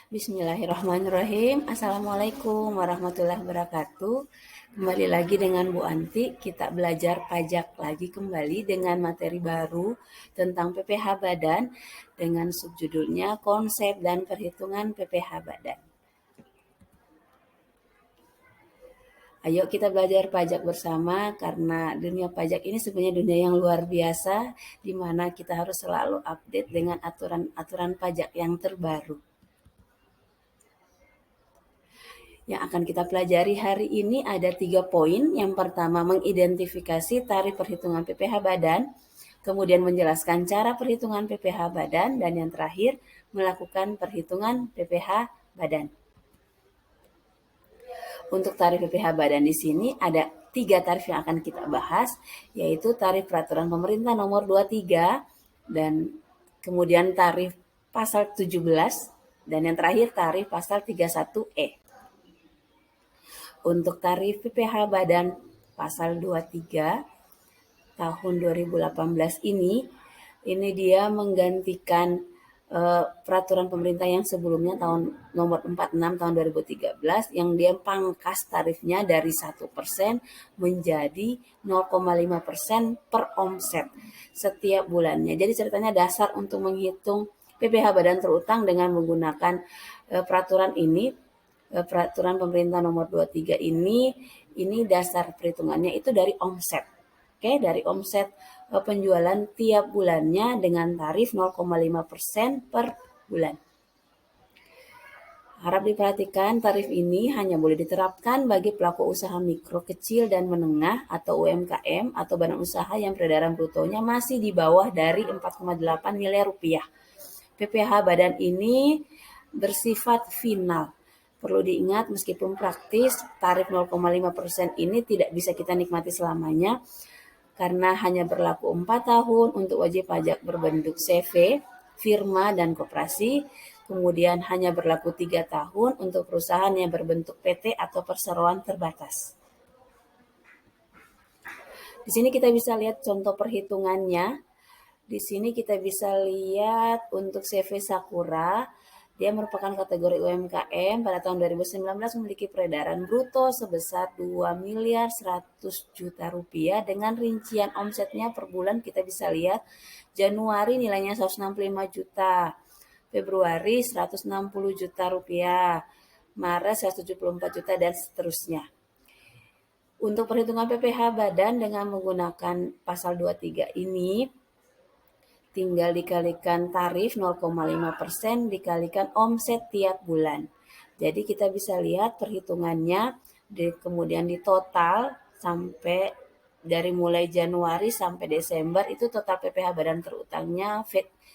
Bismillahirrahmanirrahim. Assalamualaikum warahmatullahi wabarakatuh. Kembali lagi dengan Bu Anti, kita belajar pajak lagi kembali dengan materi baru tentang PPh Badan dengan subjudulnya Konsep dan Perhitungan PPh Badan. Ayo kita belajar pajak bersama karena dunia pajak ini sebenarnya dunia yang luar biasa di mana kita harus selalu update dengan aturan-aturan pajak yang terbaru. Yang akan kita pelajari hari ini ada 3 poin. Yang pertama, mengidentifikasi tarif perhitungan PPh Badan, kemudian menjelaskan cara perhitungan PPh Badan, dan yang terakhir, melakukan perhitungan PPh Badan. Untuk tarif PPh Badan di sini ada 3 tarif yang akan kita bahas, yaitu tarif peraturan pemerintah nomor 23 dan kemudian tarif pasal 17 dan yang terakhir tarif pasal 31E. Untuk tarif PPh Badan pasal 23 tahun 2018 ini dia menggantikan peraturan pemerintah yang sebelumnya tahun nomor 46 tahun 2013 yang dia pangkas tarifnya dari 1% menjadi 0,5% per omset setiap bulannya. Jadi ceritanya dasar untuk menghitung PPh Badan terutang dengan menggunakan peraturan ini, peraturan pemerintah nomor 23 ini dasar perhitungannya itu dari omset. Oke, dari omset penjualan tiap bulannya dengan tarif 0,5% per bulan. Harap diperhatikan tarif ini hanya boleh diterapkan bagi pelaku usaha mikro, kecil, dan menengah atau UMKM atau badan usaha yang peredaran brutonya masih di bawah dari 4,8 miliar rupiah. PPh Badan ini bersifat final. Perlu diingat meskipun praktis tarif 0,5% ini tidak bisa kita nikmati selamanya karena hanya berlaku 4 tahun untuk wajib pajak berbentuk CV, firma, dan koperasi. Kemudian hanya berlaku 3 tahun untuk perusahaan yang berbentuk PT atau perseroan terbatas. Di sini kita bisa lihat contoh perhitungannya. Di sini kita bisa lihat untuk CV Sakura, dia merupakan kategori UMKM pada tahun 2019 memiliki peredaran bruto sebesar 2 miliar 100 juta rupiah dengan rincian omsetnya per bulan kita bisa lihat Januari nilainya 165 juta, Februari 160 juta rupiah, Maret 174 juta dan seterusnya. Untuk perhitungan PPh Badan dengan menggunakan pasal 23 ini tinggal dikalikan tarif 0,5% dikalikan omset tiap bulan. Jadi kita bisa lihat perhitungannya kemudian di total sampai dari mulai Januari sampai Desember itu total PPh Badan terutangnya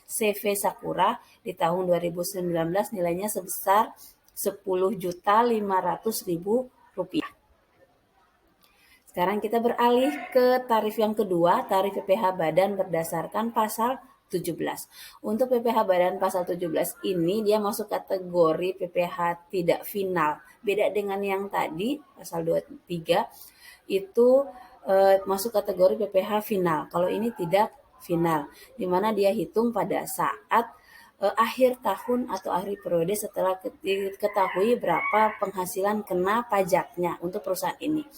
CV Sakura di tahun 2019 nilainya sebesar 10.500.000 rupiah. Sekarang kita beralih ke tarif yang kedua, tarif PPh Badan berdasarkan pasal 17. Untuk PPh Badan pasal 17 ini dia masuk kategori PPh tidak final. Beda dengan yang tadi pasal 23 itu masuk kategori PPh final. Kalau ini tidak final, di mana dia hitung pada saat akhir tahun atau akhir periode setelah diketahui berapa penghasilan kena pajaknya untuk perusahaan ini.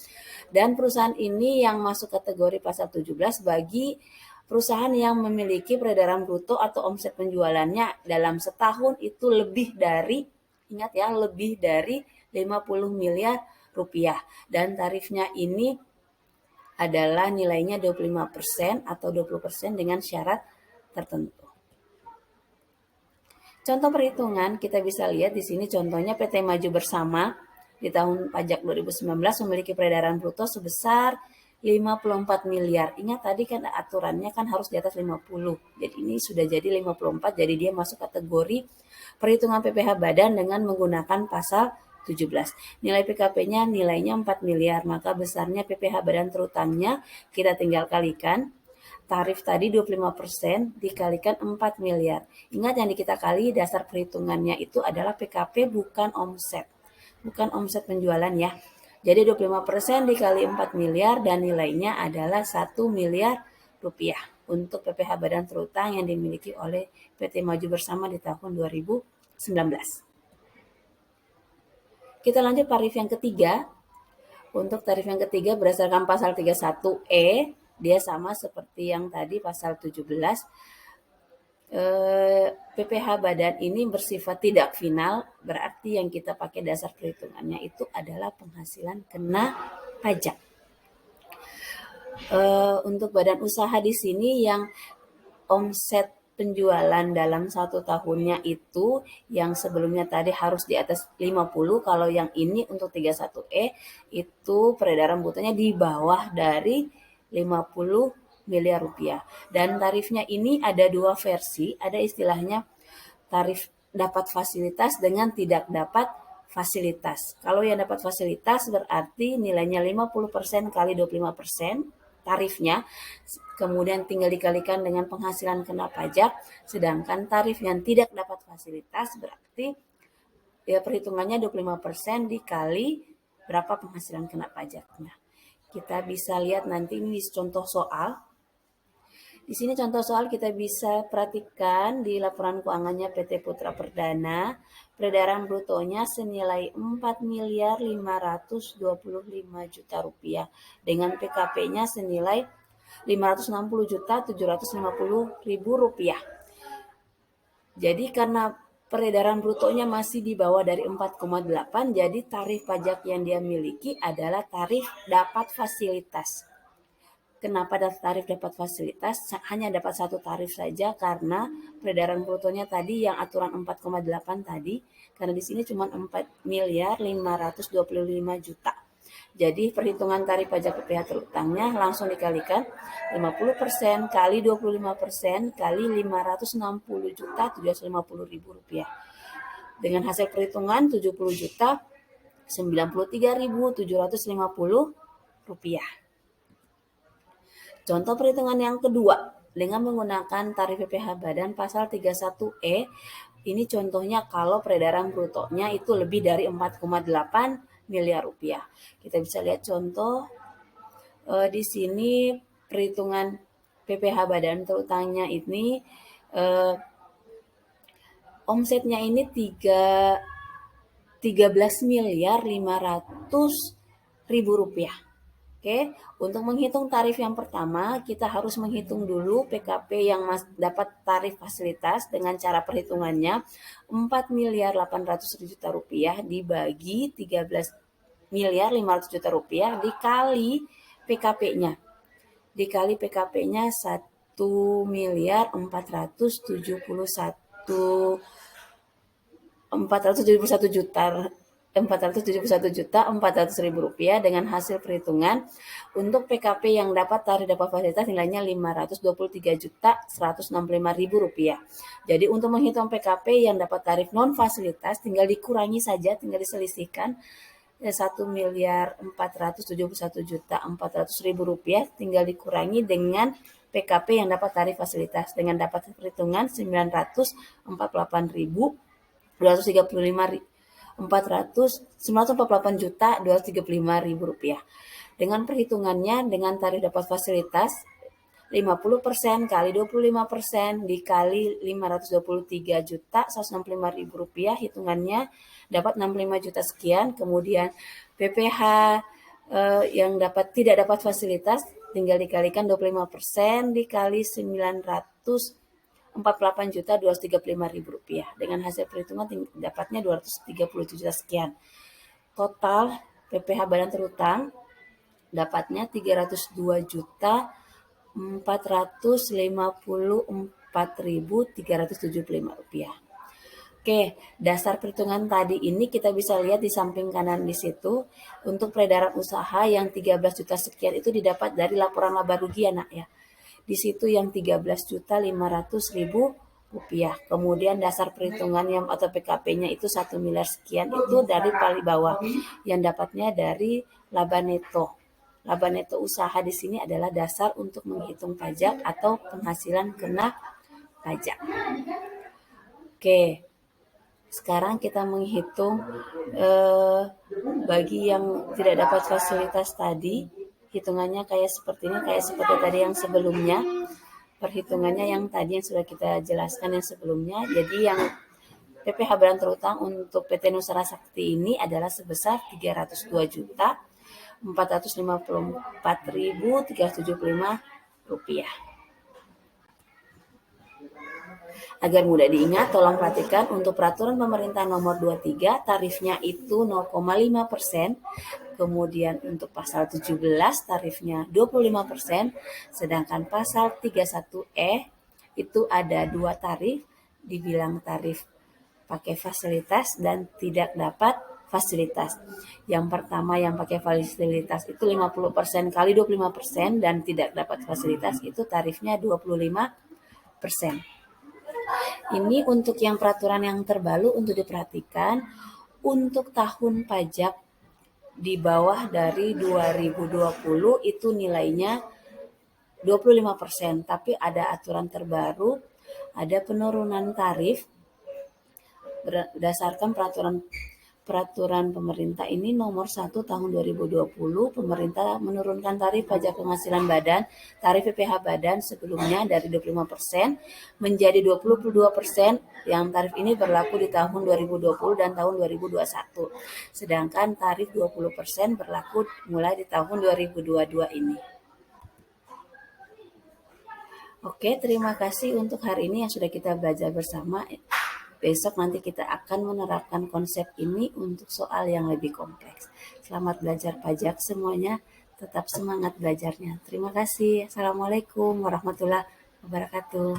Dan perusahaan ini yang masuk kategori pasal 17 bagi perusahaan yang memiliki peredaran bruto atau omset penjualannya dalam setahun itu lebih dari, ingat ya, lebih dari 50 miliar rupiah. Dan tarifnya ini adalah nilainya 25% atau 20% dengan syarat tertentu. Contoh perhitungan kita bisa lihat di sini contohnya PT Maju Bersama di tahun pajak 2019 memiliki peredaran bruto sebesar 54 miliar. Ingat tadi kan aturannya kan harus di atas 50. Jadi ini sudah jadi 54, jadi dia masuk kategori perhitungan PPh Badan dengan menggunakan pasal 17. Nilai PKP-nya nilainya 4 miliar, maka besarnya PPh Badan terutangnya kita tinggal kalikan. Tarif tadi 25% dikalikan 4 miliar. Ingat yang kita kali dasar perhitungannya itu adalah PKP bukan omset. Bukan omset penjualan ya. Jadi 25% dikali 4 miliar dan nilainya adalah 1 miliar rupiah untuk PPh Badan terutang yang dimiliki oleh PT Maju Bersama di tahun 2019. Kita lanjut tarif yang ketiga. Untuk tarif yang ketiga berdasarkan pasal 31E, dia sama seperti yang tadi pasal 17. PPh badan ini bersifat tidak final, berarti yang kita pakai dasar perhitungannya itu adalah penghasilan kena pajak. Untuk badan usaha di sini yang omset penjualan dalam 1 tahunnya itu yang sebelumnya tadi harus di atas 50, kalau yang ini untuk 31E itu peredaran brutonya di bawah dari 50 miliar rupiah. Dan tarifnya ini ada 2 versi, ada istilahnya tarif dapat fasilitas dengan tidak dapat fasilitas. Kalau yang dapat fasilitas berarti nilainya 50% kali 25% tarifnya, kemudian tinggal dikalikan dengan penghasilan kena pajak, sedangkan tarif yang tidak dapat fasilitas berarti ya perhitungannya 25% dikali berapa penghasilan kena pajaknya. Kita bisa lihat nanti ini di contoh soal. Di sini contoh soal kita bisa perhatikan di laporan keuangannya PT Putra Perdana, peredaran brutonya senilai 4.525 juta rupiah dengan PKP-nya senilai 560.750.000 rupiah. Jadi karena peredaran brutonya masih di bawah dari 4,8, jadi tarif pajak yang dia miliki adalah tarif dapat fasilitas. Kenapa tarif dapat fasilitas? Hanya dapat satu tarif saja karena peredaran brutonya tadi yang aturan 4,8 tadi, karena di sini cuma 4.525 juta. Jadi perhitungan tarif pajak PPh terutangnya langsung dikalikan 50% kali 25% kali 560 juta 750.000 rupiah. Dengan hasil perhitungan 70 juta 93.750 rupiah. Contoh perhitungan yang kedua, dengan menggunakan tarif PPh badan pasal 31E, ini contohnya kalau peredaran brutonya itu lebih dari 4,8 miliar rupiah. Kita bisa lihat contoh di sini perhitungan PPh badan terutangnya ini omsetnya ini 13.500.000 rupiah. Oke, untuk menghitung tarif yang pertama, kita harus menghitung dulu PKP yang dapat tarif fasilitas dengan cara perhitungannya 4.800.000 juta rupiah dibagi 13.500.000 juta rupiah dikali PKP-nya. Dikali PKP-nya 471 juta 471.400.000 rupiah dengan hasil perhitungan untuk PKP yang dapat tarif dapat fasilitas nilainya 523.165.000 rupiah. Jadi untuk menghitung PKP yang dapat tarif non fasilitas tinggal dikurangi saja, tinggal diselisihkan 1.471.400.000 rupiah tinggal dikurangi dengan PKP yang dapat tarif fasilitas dengan dapat perhitungan 948.235.000 rupiah. Dengan perhitungannya dengan tarif dapat fasilitas 50% kali 25% dikali 523.165.000 rupiah, hitungannya dapat 65 juta sekian. Kemudian PPh yang tidak dapat fasilitas tinggal dikalikan 25% dikali 948.235.000 rupiah. Dengan hasil perhitungan dapatnya 237 juta sekian. Total PPh badan terutang dapatnya 302 juta 454.375 rupiah. Oke, dasar perhitungan tadi ini kita bisa lihat di samping kanan di situ. Untuk peredaran usaha yang 13 juta sekian itu didapat dari laporan laba rugi ya nak ya. Di situ yang 13.500.000 rupiah. Kemudian dasar perhitungan yang atau PKP-nya itu 1 miliar sekian itu dari paling bawah yang dapatnya dari laba neto. Laba neto usaha di sini adalah dasar untuk menghitung pajak atau penghasilan kena pajak. Oke, sekarang kita menghitung bagi yang tidak dapat fasilitas tadi, hitungannya kayak seperti ini, kayak seperti tadi yang sebelumnya. Perhitungannya yang tadi yang sudah kita jelaskan yang sebelumnya. Jadi yang PPh badan terutang untuk PT Nusara Sakti ini adalah sebesar Rp302.454.375. Agar mudah diingat, tolong perhatikan untuk peraturan pemerintah nomor 23, tarifnya itu 0,5%. Kemudian untuk pasal 17 tarifnya 25%, sedangkan pasal 31E itu ada dua tarif, dibilang tarif pakai fasilitas dan tidak dapat fasilitas. Yang pertama yang pakai fasilitas itu 50% kali 25% dan tidak dapat fasilitas itu tarifnya 25%. Ini untuk yang peraturan yang terbaru untuk diperhatikan untuk tahun pajak di bawah dari 2020 itu nilainya 25%, tapi ada aturan terbaru, ada penurunan tarif berdasarkan peraturan pemerintah ini nomor 1 tahun 2020. Pemerintah menurunkan tarif pajak penghasilan badan, tarif PPh badan sebelumnya dari 25% menjadi 22%. Yang tarif ini berlaku di tahun 2020 dan tahun 2021. Sedangkan tarif 20% berlaku mulai di tahun 2022 ini. Oke, terima kasih untuk hari ini yang sudah kita belajar bersama. Besok nanti kita akan menerapkan konsep ini untuk soal yang lebih kompleks. Selamat belajar pajak semuanya, tetap semangat belajarnya. Terima kasih. Assalamualaikum warahmatullahi wabarakatuh.